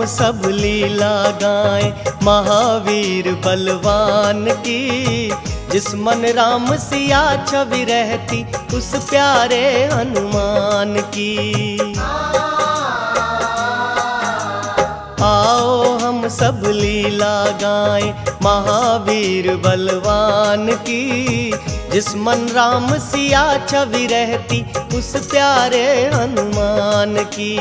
सब लीला गाएं महावीर बलवान की। जिस मन राम सिया छवि रहती उस प्यारे हनुमान की। आओ हम सब लीला गाएं महावीर बलवान की। जिस मन राम सिया छवि रहती उस प्यारे हनुमान की।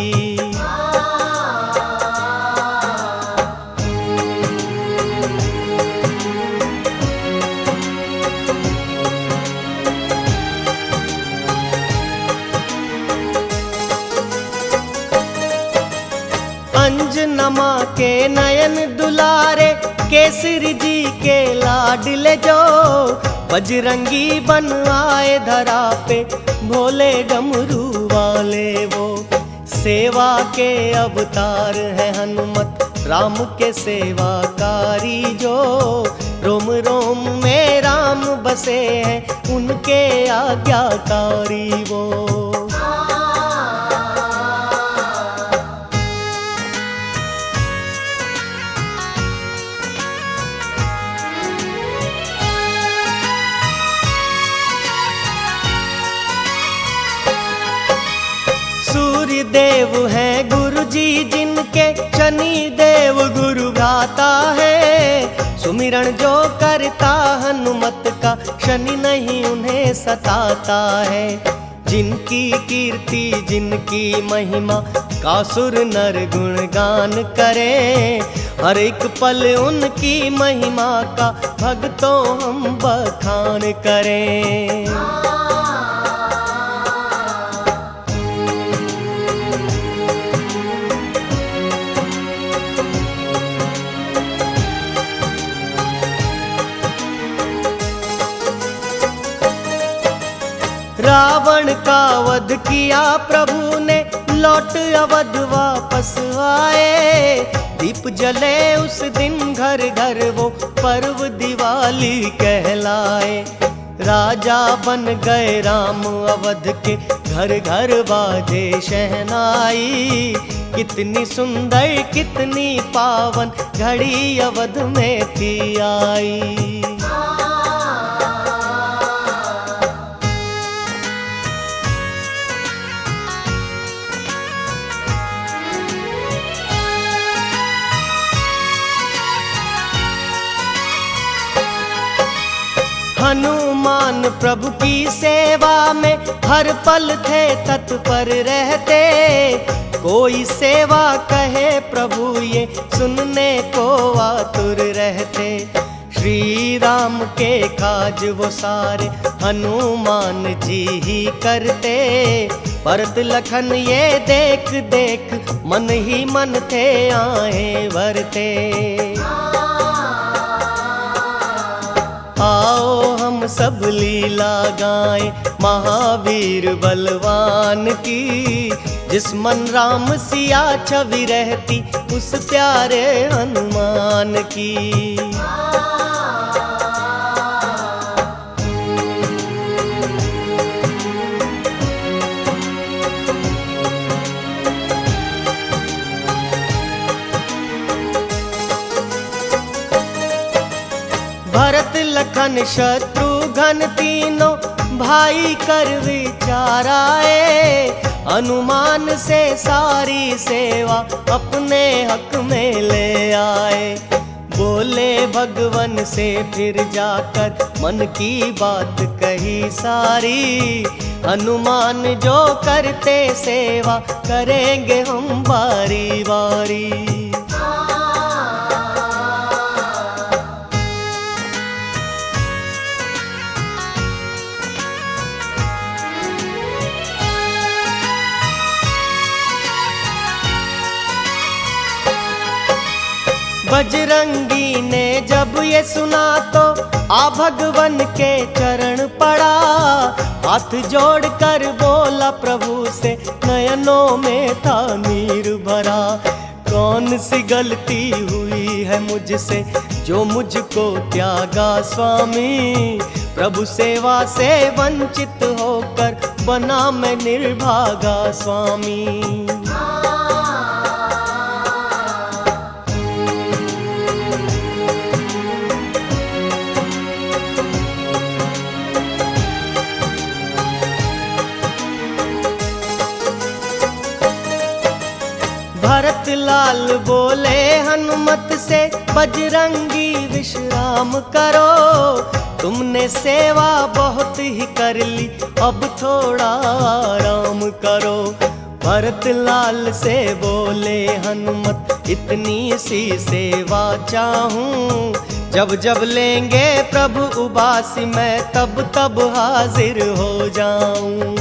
अंजनमा के नयन दुलारे केसरी जी के लाडले जो। बजरंगी बन आए धरा पे भोले डमरू वाले वो। सेवा के अवतार है हनुमत राम के सेवाकारी जो। रोम रोम में राम बसे हैं उनके आज्ञाकारी वो। सूर्य देव हैं गुरु जी जिनके, शनि देव गुरु भ्राता है। सुमिरन जो करता हनुमत का शनि नहीं उन्हें सताता है। जिनकी कीर्ति जिनकी महिमा का सुर नर गुणगान करें। हर एक पल उनकी महिमा का भक्तों हम बखान करें। रावण का वध किया प्रभु ने, लौट अवध वापस आए। दीप जले उस दिन घर घर वो पर्व दिवाली कहलाए। राजा बन गए राम अवध के, घर घर बाजे शहनाई। कितनी सुंदर कितनी पावन घड़ी अवध में थी आई। हनुमान प्रभु की सेवा में हर पल थे तत्पर रहते। कोई सेवा कहे प्रभु ये सुनने को आतुर रहते। श्री राम के काज वो सारे हनुमान जी ही करते। भरत लखन ये देख देख मन ही मन थे आए भरते। आओ हम सब लीला गाएं महावीर बलवान की। जिस मन राम सिया छवि रहती उस प्यारे हनुमान की। भरत लखन शत्रुघ्न तीनों भाई कर विचार आए। हनुमान से सारी सेवा अपने हक में ले आए। बोले भगवन से फिर जाकर मन की बात कही सारी। हनुमान जो करते सेवा करेंगे हम बारी बारी। बजरंगी ने जब ये सुना तो आ भगवन के चरण पड़ा। हाथ जोड़कर बोला प्रभु से नयनों में था नीर भरा। कौन सी गलती हुई है मुझसे जो मुझको त्यागा स्वामी। प्रभु सेवा से वंचित होकर बना मैं निर्भागा स्वामी। लाल बोले हनुमत से, बजरंगी विश्राम करो। तुमने सेवा बहुत ही कर ली, अब थोड़ा आराम करो। भरत लाल से बोले हनुमत, इतनी सी सेवा चाहूं। जब जब लेंगे प्रभु उबासी, मैं तब तब हाजिर हो जाऊं।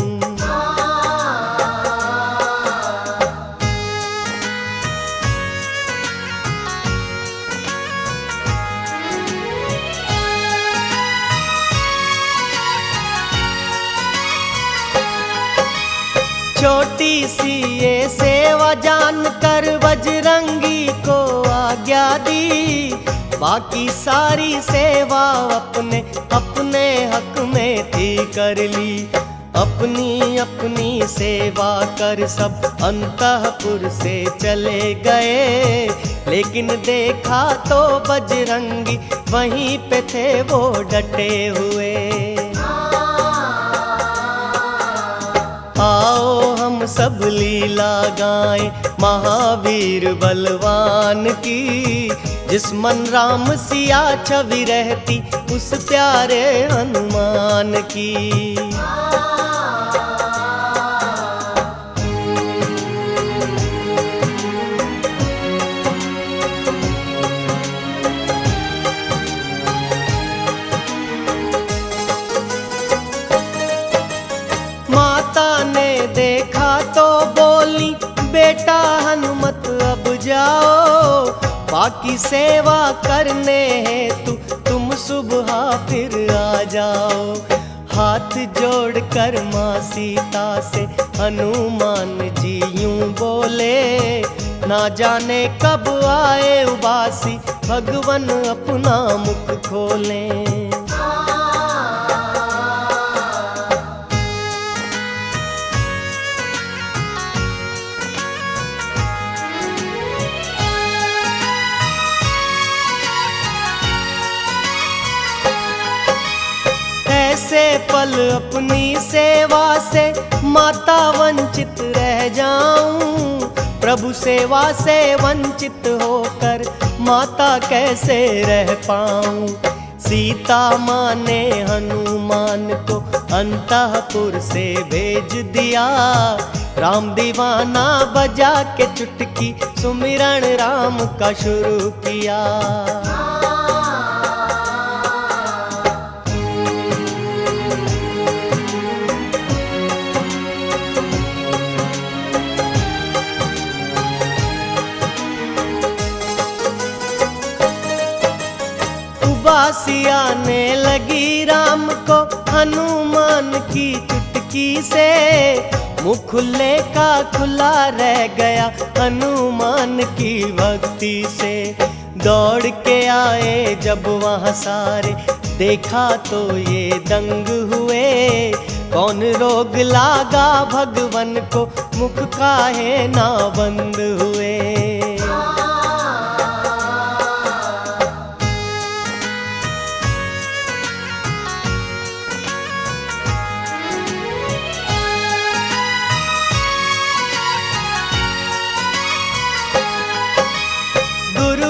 छोटी सी ये सेवा जानकर बजरंगी को आज्ञा दी। बाकी सारी सेवा अपने अपने हक में थी कर ली। अपनी अपनी सेवा कर सब अंतःपुर से चले गए। लेकिन देखा तो बजरंगी वहीं पे थे वो डटे हुए। आओ हम सब लीला गाएं महावीर बलवान की। जिस मन राम सिया छवि रहती, उस प्यारे हनुमान की। माता ने देखा तो बोली, बेटा हनुमत अब जाओ। बाकी सेवा करने हेतु तुम सुबह फिर आ जाओ। हाथ जोड़कर माँ सीता से हनुमान जी यूं बोले, ना जाने कब आए उबासी, भगवन अपना मुख खोलें। ऐसे पल अपनी सेवा से माता वंचित रह जाऊं। प्रभु सेवा से वंचित होकर माता कैसे रह पाऊं। सीता माँ ने हनुमान को अंतःपुर से भेज दिया। राम दीवाना बजा के चुटकी सुमिरन राम का शुरू किया। उबासी आने लगी राम को हनुमान की चुटकी से। मुँह खुले का खुला रह गया हनुमान की भक्ति से। दौड़ के आए जब वहाँ सारे, देखा तो ये दंग हुए। कौन रोग लागा भगवन को, मुख काहे ना बंद हुए।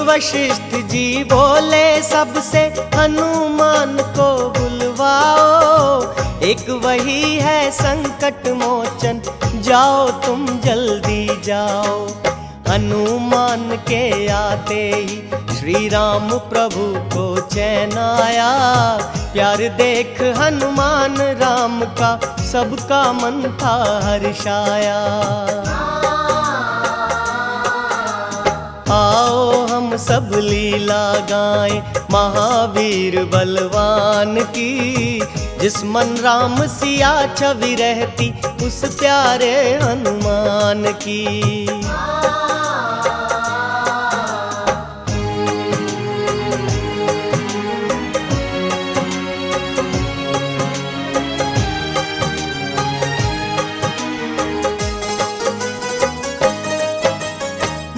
वशिष्ठ जी बोले सबसे, हनुमान को बुलवाओ। एक वही है संकट मोचन, जाओ तुम जल्दी जाओ। हनुमान के आते ही श्री राम प्रभु को चैन आया। प्यार देख हनुमान राम का, सबका मन था हर्षाया। आओ हम सब लीला गाएं महावीर बलवान की। जिस मन राम सिया छवि रहती, उस प्यारे हनुमान की।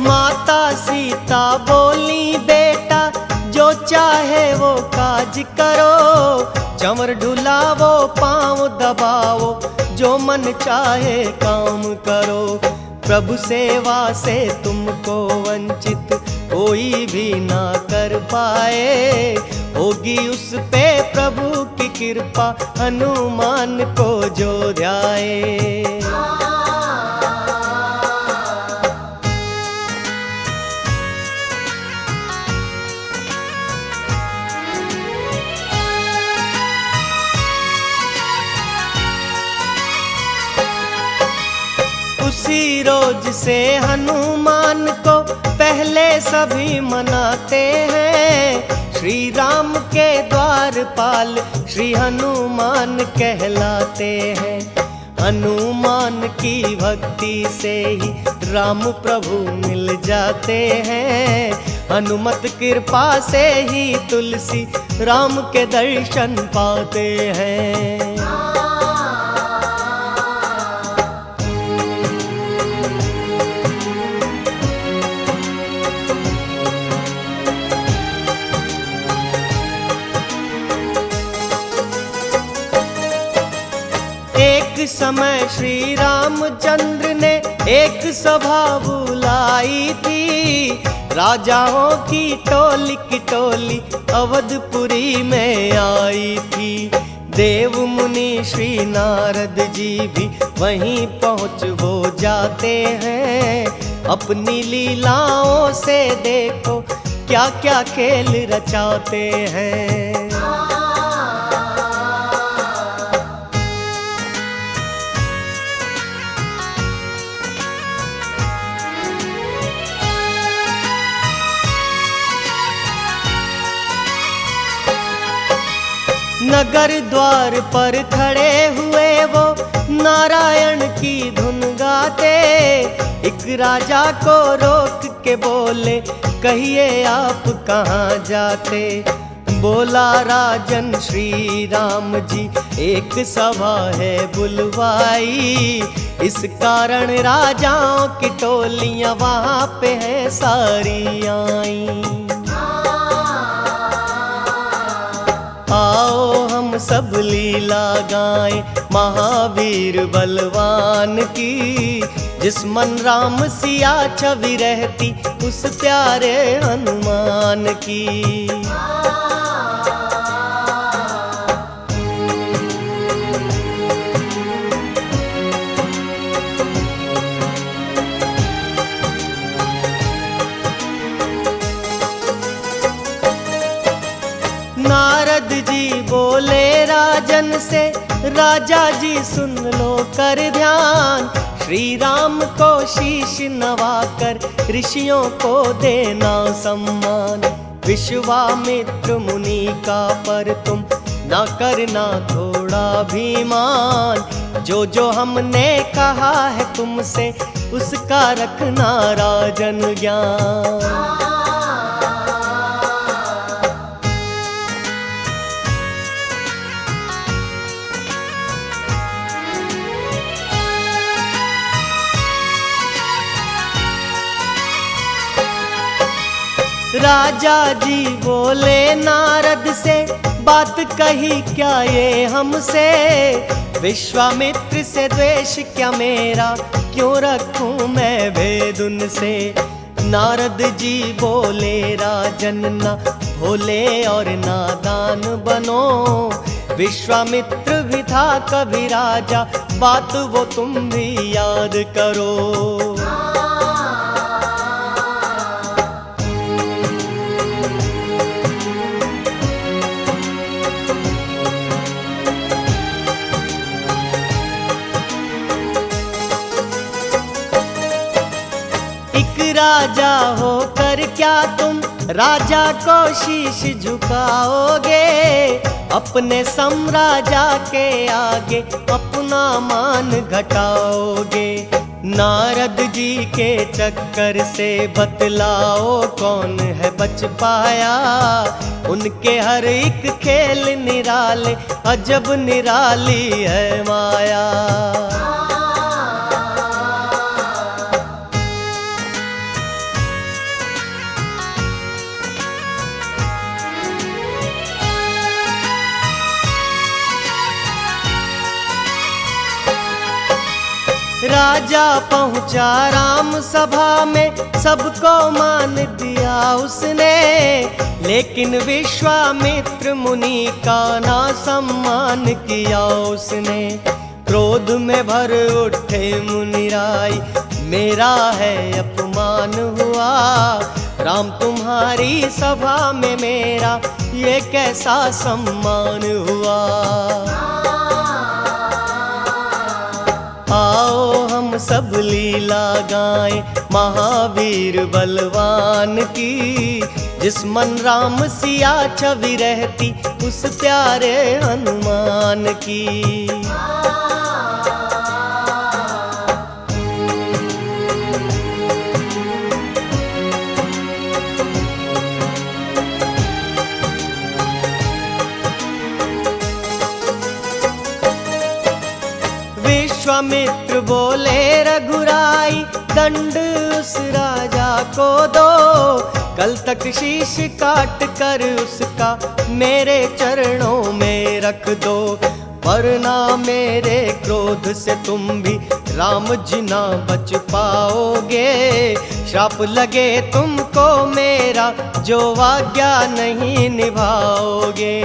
माता सीता बोली, बेटा जो चाहे वो काज करो। चंवर ढुलावो पाँव दबाओ, जो मन चाहे काम करो। प्रभु सेवा से तुमको वंचित कोई भी ना कर पाए। होगी उस पे प्रभु की कृपा, हनुमान को जो ध्याए। उसी रोज से हनुमान को पहले सभी मनाते हैं। श्री राम के द्वारपाल श्री हनुमान कहलाते हैं। हनुमान की भक्ति से ही राम प्रभु मिल जाते हैं। हनुमत कृपा से ही तुलसी राम के दर्शन पाते हैं। एक समय श्री रामचंद्र ने एक सभा बुलाई थी। राजाओं की टोली अवधपुरी में आई थी। देव मुनि श्री नारद जी भी वहीं पहुँच वो जाते हैं। अपनी लीलाओं से देखो क्या क्या खेल रचाते हैं। नगर द्वार पर खड़े हुए वो नारायण की धुन गाते। एक राजा को रोक के बोले, कहिए आप कहाँ जाते। बोला राजन श्री राम जी, एक सभा है बुलवाई। इस कारण राजाओं की टोलियां वहाँ पे हैं सारी आई। आओ हम सब लीला गाएं महावीर बलवान की। जिस मन राम सिया छवि रहती उस प्यारे हनुमान की। नारद जी बोले राजन से, राजा जी सुन लो कर ध्यान। श्री राम को शीश नवाकर ऋषियों को देना सम्मान। विश्वामित्र मुनि का पर तुम ना करना थोड़ा भी मान। जो जो हमने कहा है तुमसे उसका रखना राजन ज्ञान। राजा जी बोले नारद से, बात कही क्या ये हमसे। विश्वामित्र से द्वेष क्या मेरा, क्यों रखूं मैं भेद उनसे। नारद जी बोले राजन ना भोले और नादान बनो। विश्वामित्र भी था कभी राजा, बात वो तुम भी याद करो। राजा होकर क्या तुम राजा को शीश झुकाओगे। अपने सम्राजा के आगे अपना मान घटाओगे। नारद जी के चक्कर से बतलाओ कौन है बच पाया। उनके हर एक खेल निराले, अजब निराली है माया। राजा पहुंचा राम सभा में, सबको मान दिया उसने, लेकिन विश्वामित्र मुनि का ना सम्मान किया उसने। क्रोध में भर उठे मुनिराय, मेरा है अपमान हुआ, राम तुम्हारी सभा में मेरा ये कैसा सम्मान हुआ। आओ हम सब लीला गाएं महावीर बलवान की, जिस मन राम सिया छवि रहती उस प्यारे हनुमान की। विश्वामित्र बोले रघुराई, दंड उस राजा को दो, कल तक शीश काट कर उसका मेरे चरणों में रख दो, वरना मेरे क्रोध से तुम भी राम जी ना बच पाओगे, श्राप लगे तुमको मेरा जो आज्ञा नहीं निभाओगे।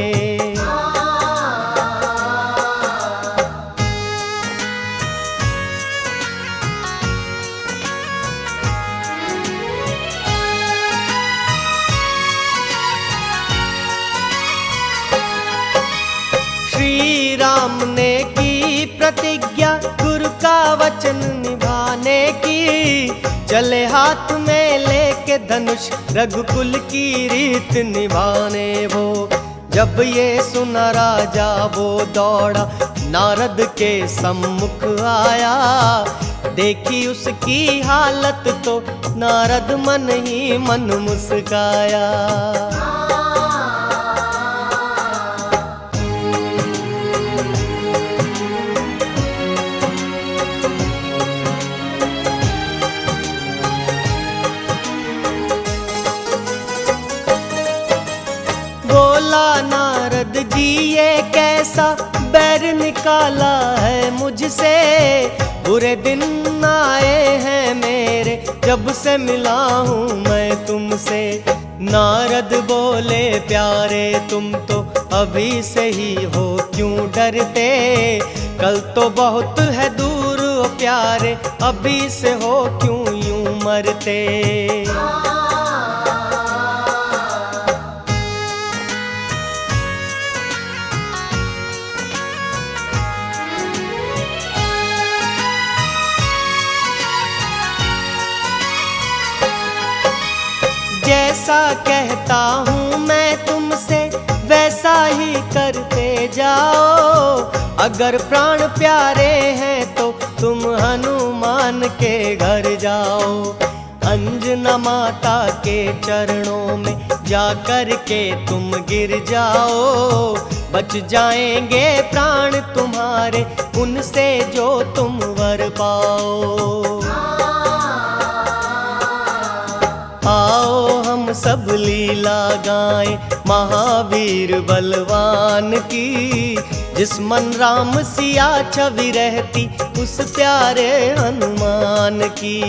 श्री राम ने की प्रतिज्ञा गुरु का वचन निभाने की, चले हाथ में लेके धनुष रघुकुल की रीत निभाने वो। जब ये सुना राजा वो दौड़ा नारद के सम्मुख आया, देखी उसकी हालत तो नारद मन ही मन मुस्काया। बोला नारद जी ये कैसा बैर निकाला है मुझसे, बुरे दिन आए हैं मेरे जब से मिला हूँ मैं तुमसे। नारद बोले प्यारे तुम तो अभी से ही हो क्यों डरते, कल तो बहुत है दूर ओ प्यारे, अभी से हो क्यों यूं मरते। जैसा कहता हूँ मैं तुमसे वैसा ही करते जाओ, अगर प्राण प्यारे हैं तो तुम हनुमान के घर जाओ। अंजना माता के चरणों में जा कर के तुम गिर जाओ, बच जाएंगे प्राण तुम्हारे उनसे जो तुम वर पाओ। आओ हम सब लीला गाएं महावीर बलवान की, जिस मन राम सिया छवि रहती उस प्यारे हनुमान की।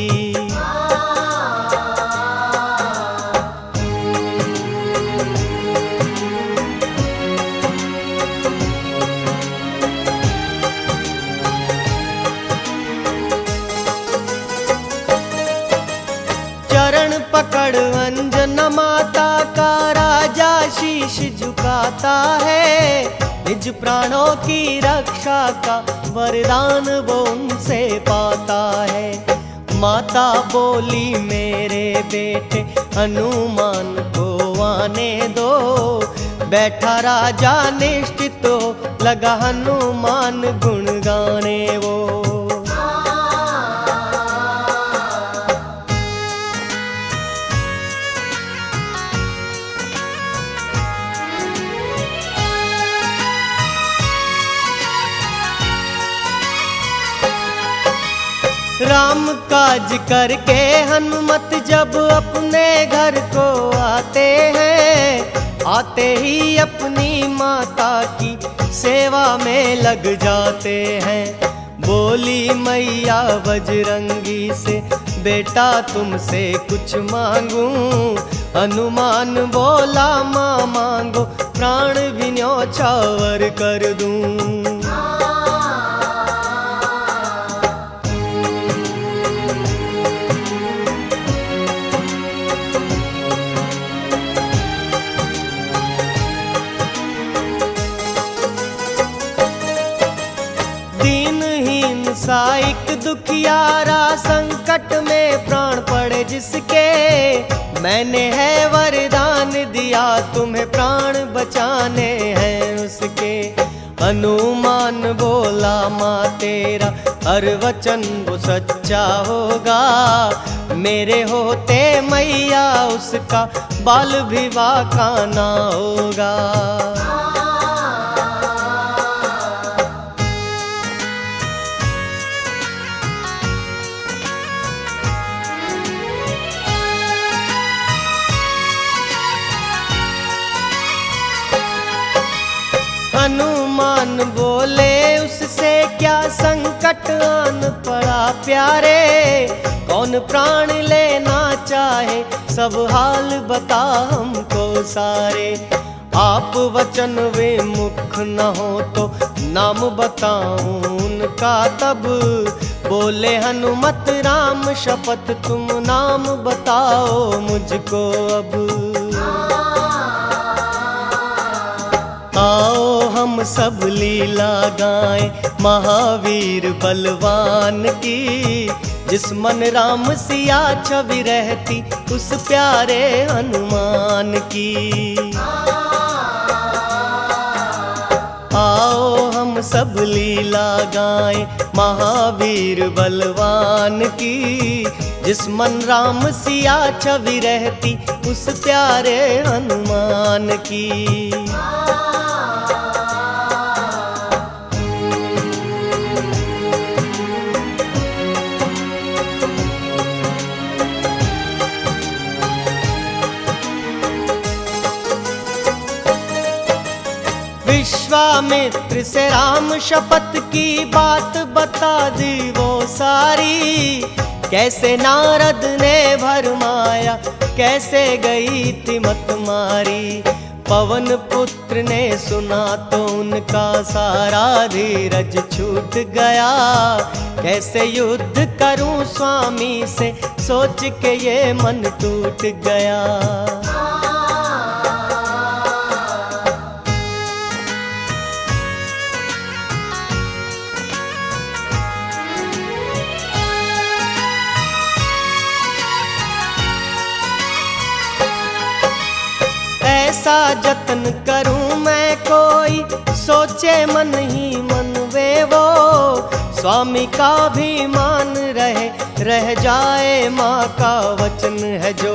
चरण पकड़ अंजना माता का राजा शीश झुकाता है, निज प्राणों की रक्षा का वरदान वो उनसे पाता है। माता बोली मेरे बेटे हनुमान को आने दो, बैठा राजा निश्चित हो लगा हनुमान गुण गाने वो। राम काज करके हनुमत जब अपने घर को आते हैं, आते ही अपनी माता की सेवा में लग जाते हैं। बोली मैया बजरंगी से, बेटा तुमसे कुछ मांगू। हनुमान बोला माँ मांगो, प्राण भी न्योछावर कर दूं। दीनहीन साइक दुखियारा, संकट में प्राण पड़े जिसके, मैंने है वरदान दिया तुम्हें, प्राण बचाने हैं उसके। हनुमान बोला माँ तेरा हर वचन वो सच्चा होगा, मेरे होते मैया उसका बाल भी बाका ना होगा। हनुमान बोले उससे क्या संकट आन पड़ा प्यारे, कौन प्राण लेना चाहे सब हाल बता हमको सारे। आप वचन विमुख न हो तो नाम बताऊं उनका तब, बोले हनुमत राम शपथ तुम नाम बताओ मुझको अब। आओ हम सब लीला गाएं महावीर बलवान की, जिस मन राम सिया छवि रहती उस प्यारे हनुमान की। आओ हम सब लीला गाएं महावीर बलवान की, जिस मन राम सिया छवि रहती उस प्यारे हनुमान की। विश्वामित्र से राम शपथ की बात बता दी वो सारी, कैसे नारद ने भरमाया कैसे गई थी मत मारी। पवन पुत्र ने सुना तो उनका सारा धीरज छूट गया, कैसे युद्ध करूं स्वामी से सोच के ये मन टूट गया। ऐसा जतन करूं मैं कोई सोचे मन ही मन वे वो, स्वामी का भी मान रह जाए माँ का वचन है जो।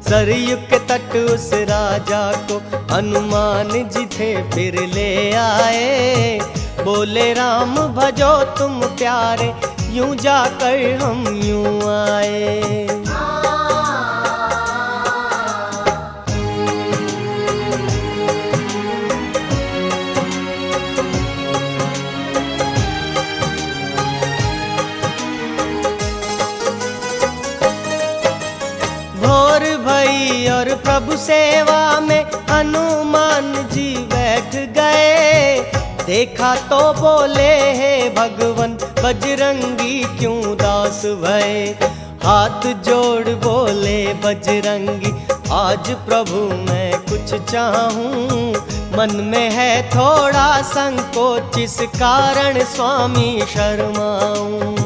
सरयू के तट उस राजा को हनुमान जी थे फिर ले आए, बोले राम भजो तुम प्यारे यूं जाकर हम यूं आए। भोर भई और प्रभु सेवा में हनुमान जी बैठ गए, देखा तो बोले हे भगवन बजरंगी क्यों दास भये। हाथ जोड़ बोले बजरंगी आज प्रभु मैं कुछ चाहूं, मन में है थोड़ा संकोच इस कारण स्वामी शर्माऊं।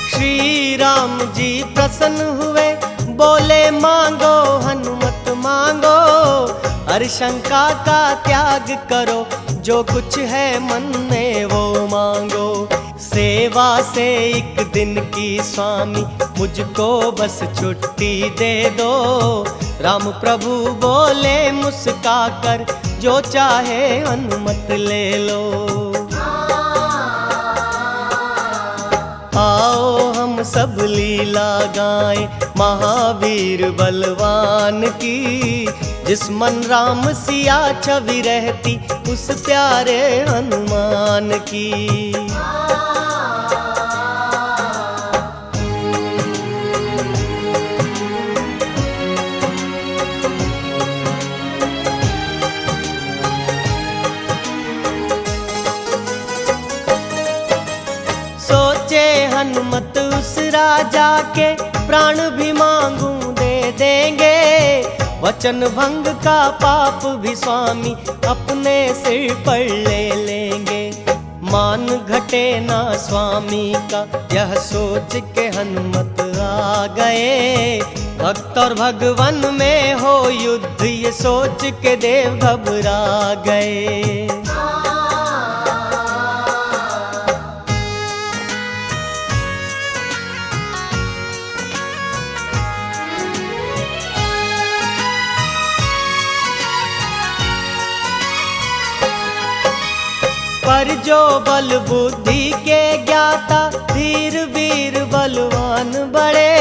श्री राम जी प्रसन्न हुए बोले मांगो हनुमत मांगो, हर शंका का त्याग करो जो कुछ है मन में वो मांगो। सेवा से एक दिन की स्वामी मुझको बस छुट्टी दे दो, राम प्रभु बोले मुस्का कर जो चाहे हनुमत ले लो। आओ हम सब लीला गाएं महावीर बलवान की। जिस मन राम सिया छवि रहती उस प्यारे हनुमान की। सोचे हनुमत उस राजा के प्राण भी मांगूं दे देंगे। वचन भंग का पाप भी स्वामी अपने सिर पर ले लेंगे। मान घटे ना स्वामी का यह सोच के हनुमत आ गए। भक्त और भगवान में हो युद्ध ये सोच के देव घबरा गए। पर जो बल बुद्धि के ज्ञाता धीर वीर बलवान बड़े।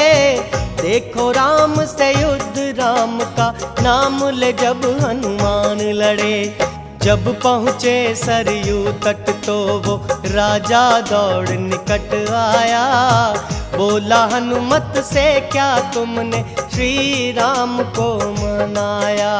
देखो राम से युद्ध राम का नाम ले जब हनुमान लड़े। जब पहुँचे सरयू तट तो वो राजा दौड़ निकट आया। बोला हनुमत से क्या तुमने श्री राम को मनाया।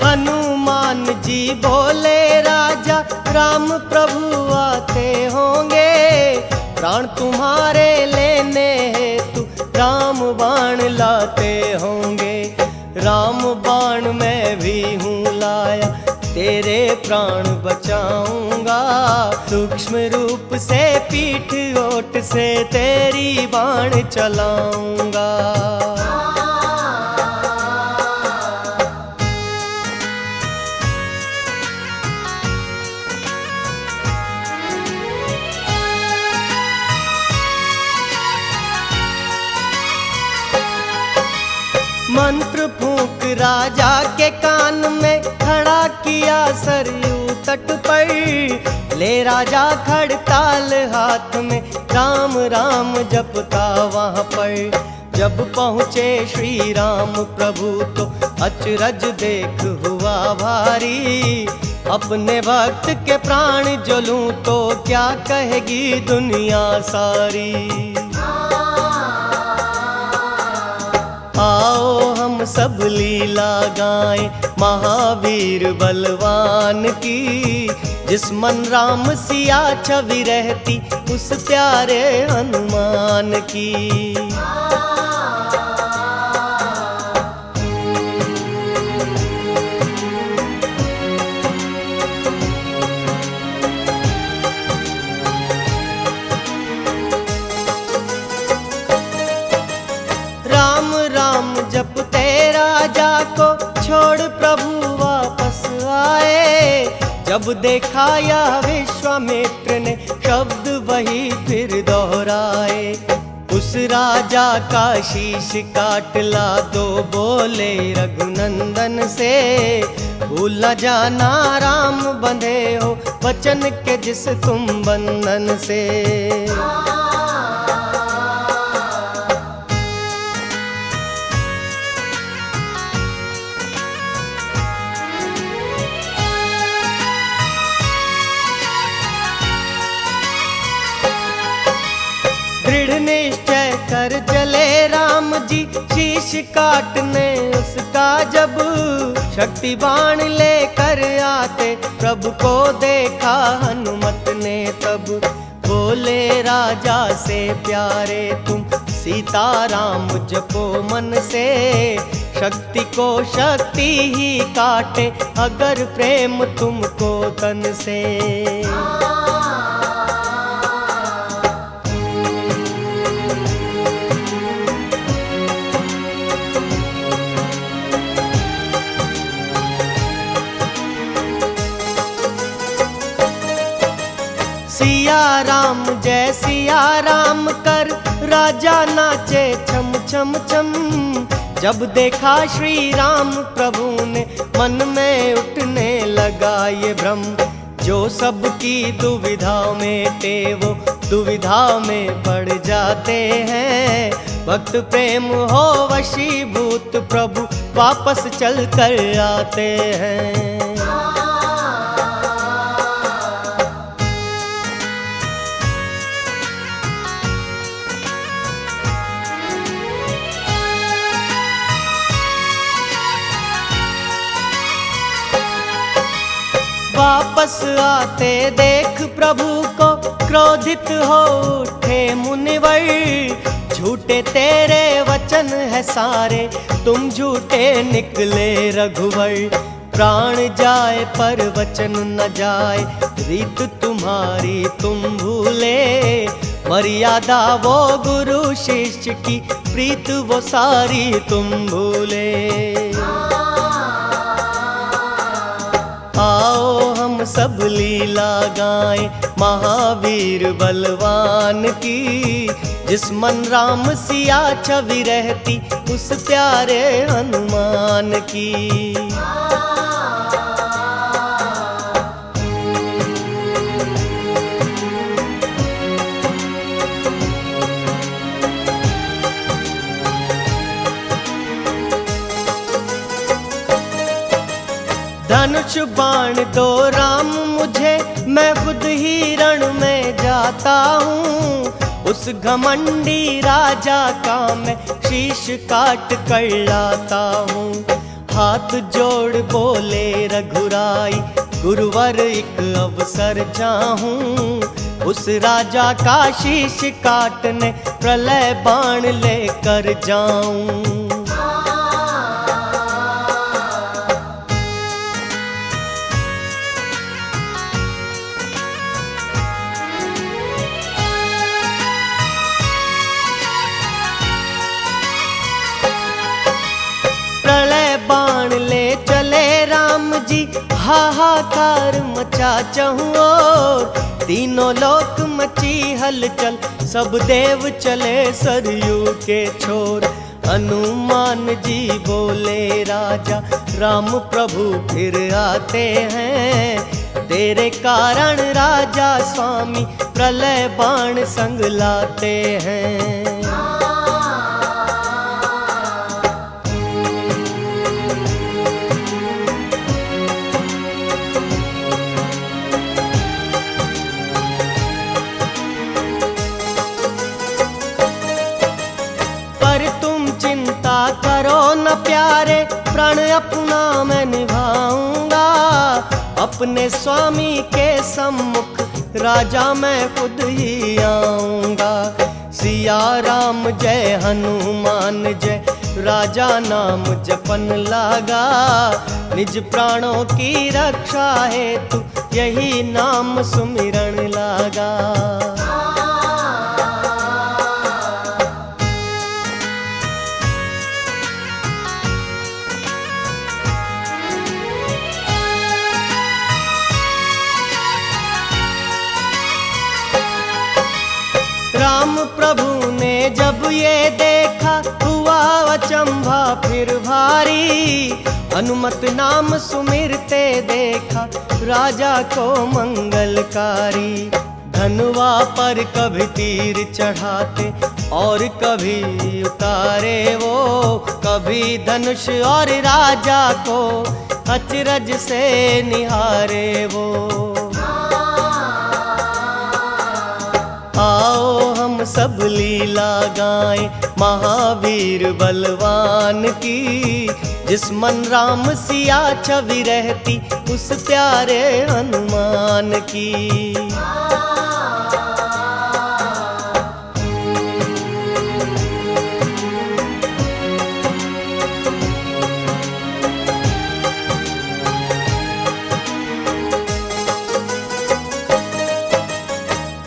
हनुमान जी बोले राजा राम प्रभु आते होंगे। प्राण तुम्हारे लेने हेतु राम बाण लाते होंगे। राम बाण मैं भी हूँ लाया तेरे प्राण बचाऊंगा। सूक्ष्म रूप से पीठ ओट से तेरी बाण चलाऊंगा। मंत्र फूंक राजा के कान में खड़ा किया सरयू तट पर। ले राजा खड़ताल हाथ में राम राम जपता वहाँ पर। जब पहुँचे श्री राम प्रभु तो अचरज देख हुआ भारी। अपने भक्त के प्राण जो लूं तो क्या कहेगी दुनिया सारी। आओ हम सब लीला गाएं महावीर बलवान की। जिस मन राम सिया छवि रहती उस प्यारे हनुमान की। राम राम जपते राजा को छोड़ प्रभु वापस आए। जब देखा यह विश्वामित्र ने शब्द वही फिर दोहराए। उस राजा का शीश काट ला दो बोले रघुनंदन से। भूल न जाना राम बंधे हो वचन के जिस तुम बंधन से। दृढ़ निश्चय कर चले राम जी शीश काटने उसका। जब शक्ति बाण लेकर आते प्रभु को देखा हनुमत ने तब। बोले राजा से प्यारे तुम सीता राम जपो मन से। शक्ति को शक्ति ही काटे अगर प्रेम तुमको तन से। सिया राम कर राजा नाचे छम छम छम। जब देखा श्री राम प्रभु ने मन में उठने लगा ये भ्रम। जो सबकी दुविधा में थे वो दुविधा में पड़ जाते हैं। भक्त प्रेम हो वशीभूत प्रभु वापस चल कर आते हैं। वापस आते देख प्रभु को क्रोधित हो उठे मुनिवर। झूठे तेरे वचन है सारे तुम झूठे निकले रघुवर। प्राण जाए पर वचन न जाए रीत तुम्हारी तुम भूले। मर्यादा वो गुरु शिष्य की प्रीत वो सारी तुम भूले। आओ हम सब लीला गाएं महावीर बलवान की। जिस मन राम सिया छवि रहती उस प्यारे हनुमान की। धनुष बाण दो राम मुझे मैं खुद ही रण में जाता हूँ। उस घमंडी राजा का मैं शीश काट कर लाता हूँ। हाथ जोड़ बोले रघुराई गुरुवर एक अवसर चाहूँ। उस राजा का शीश काटने प्रलय बाण लेकर जाऊं। बाण ले चले राम जी हाहाकार मचा चहुँ ओर। तीनों लोक मची हलचल सब देव चले सरयू के छोर। हनुमान जी बोले राजा राम प्रभु फिर आते हैं। तेरे कारण राजा स्वामी प्रलय बाण संग लाते हैं। करो न प्यारे प्राण अपना मैं निभाऊंगा। अपने स्वामी के सम्मुख राजा मैं खुद ही आऊंगा। सिया राम जय हनुमान जय राजा नाम जपन लागा। निज प्राणों की रक्षा हेतु यही नाम सुमिरन लागा। राम प्रभु ने जब ये देखा हुआ अचंभा फिर भारी। हनुमत नाम सुमिरते देखा राजा को मंगलकारी। धनुआ पर कभी तीर चढ़ाते और कभी उतारे वो। कभी धनुष और राजा को अचरज से निहारे वो। आओ हम सब लीला गाएं महावीर बलवान की। जिस मन राम सिया छवि रहती उस प्यारे हनुमान की।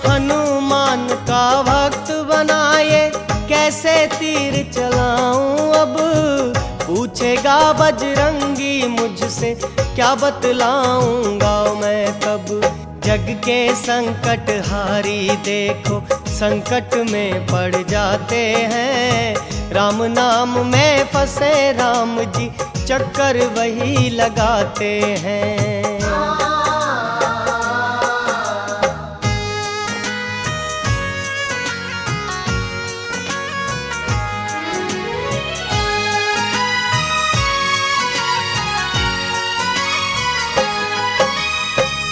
हनुमान का भक्त बनाए कैसे तीर चलाऊं अब। पूछेगा बजरंगी मुझसे क्या बतलाऊंगा मैं तब। जग के संकट हारी देखो संकट में पड़ जाते हैं। राम नाम में फंसे राम जी चक्कर वही लगाते हैं।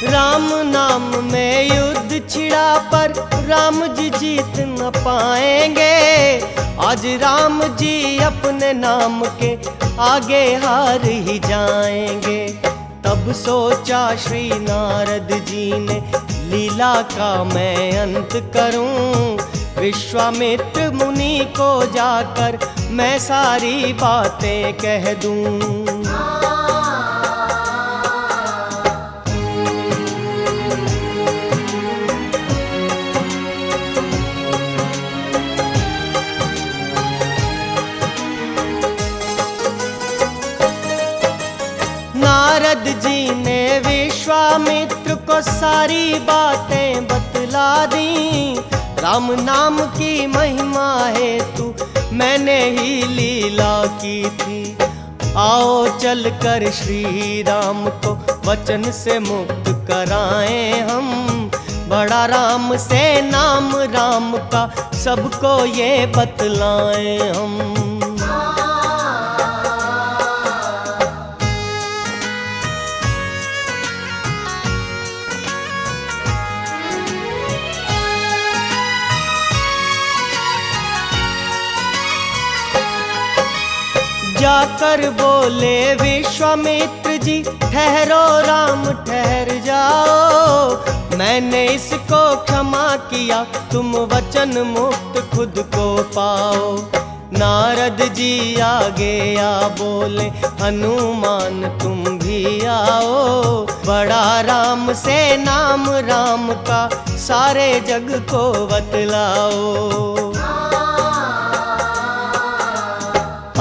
राम नाम में युद्ध छिड़ा पर राम जी जीत न पाएंगे। आज राम जी अपने नाम के आगे हार ही जाएंगे। तब सोचा श्री नारद जी ने लीला का मैं अंत करूं। विश्वामित्र मुनि को जाकर मैं सारी बातें कह दूं। नारद जी ने विश्वामित्र को सारी बातें बतला दी। राम नाम की महिमा हेतु मैंने ही लीला की थी। आओ चल कर श्री राम को वचन से मुक्त कराएं हम। बड़ा राम से नाम राम का सबको ये बतलाएं हम। जाकर बोले विश्वामित्र जी ठहरो राम ठहर जाओ। मैंने इसको क्षमा किया तुम वचन मुक्त खुद को पाओ। नारद जी आगे आ बोले हनुमान तुम भी आओ। बड़ा राम से नाम राम का सारे जग को बतलाओ।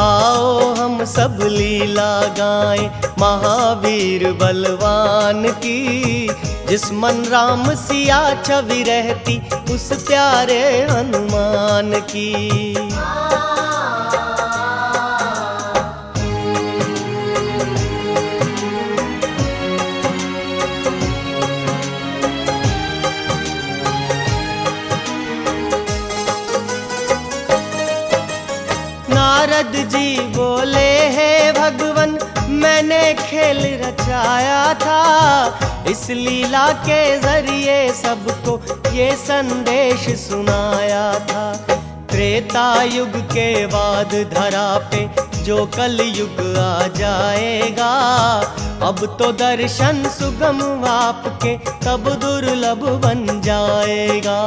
आओ हम सब लीला गाएं महावीर बलवान की। जिस मन राम सिया छवि रहती उस प्यारे हनुमान की। नारद जी बोले हे भगवन मैंने खेल रचाया था। इस लीला के जरिए सबको ये संदेश सुनाया था। त्रेता युग के बाद धरा पे जो कल युग आ जाएगा। अब तो दर्शन सुगम आपके तब दुर्लभ बन जाएगा।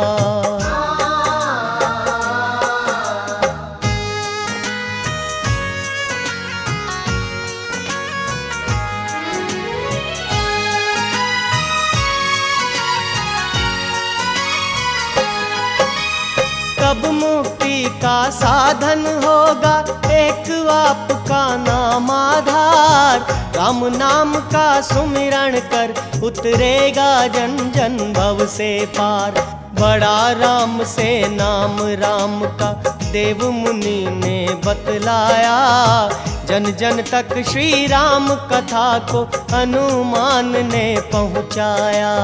कब मुक्ति का साधन होगा एक आपका नाम आधार। राम नाम का सुमिरण कर उतरेगा जन जन भव से पार। बड़ा राम से नाम राम का देव मुनि ने बतलाया। जन जन तक श्री राम कथा को हनुमान ने पहुँचाया।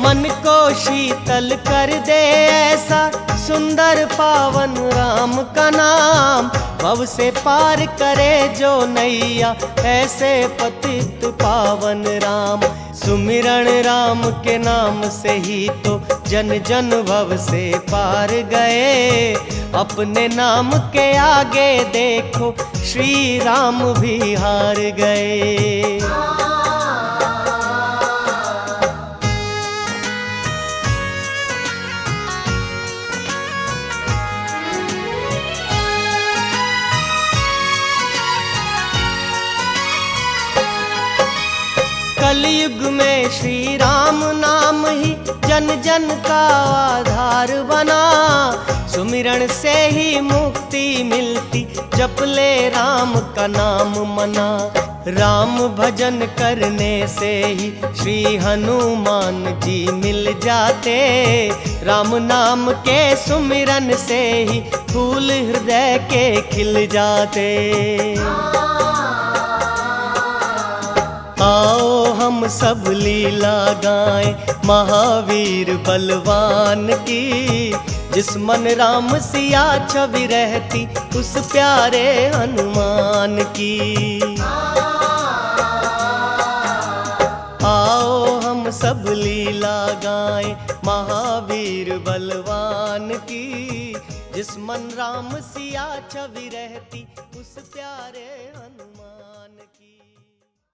मन को शीतल कर दे ऐसा सुंदर पावन राम का नाम। भव से पार करे जो नैया ऐसे पतित पावन राम। सुमिरण राम के नाम से ही तो जन जन भव से पार गए। अपने नाम के आगे देखो श्री राम भी हार गए। कलयुग में श्री राम नाम ही जन जन का आधार बना। सुमिरन से ही मुक्ति मिलती, जप ले राम का नाम मना। राम भजन करने से ही श्री हनुमान जी मिल जाते। राम नाम के सुमिरन से ही फूल हृदय के खिल जाते। आओ हम सब लीला गाएं महावीर बलवान की। जिस मन राम सिया छवि रहती, उस प्यारे हनुमान की। आओ हम सब लीला गाएं महावीर बलवान की। जिस मन राम सिया छवि रहती, उस प्यारे हनुमान की।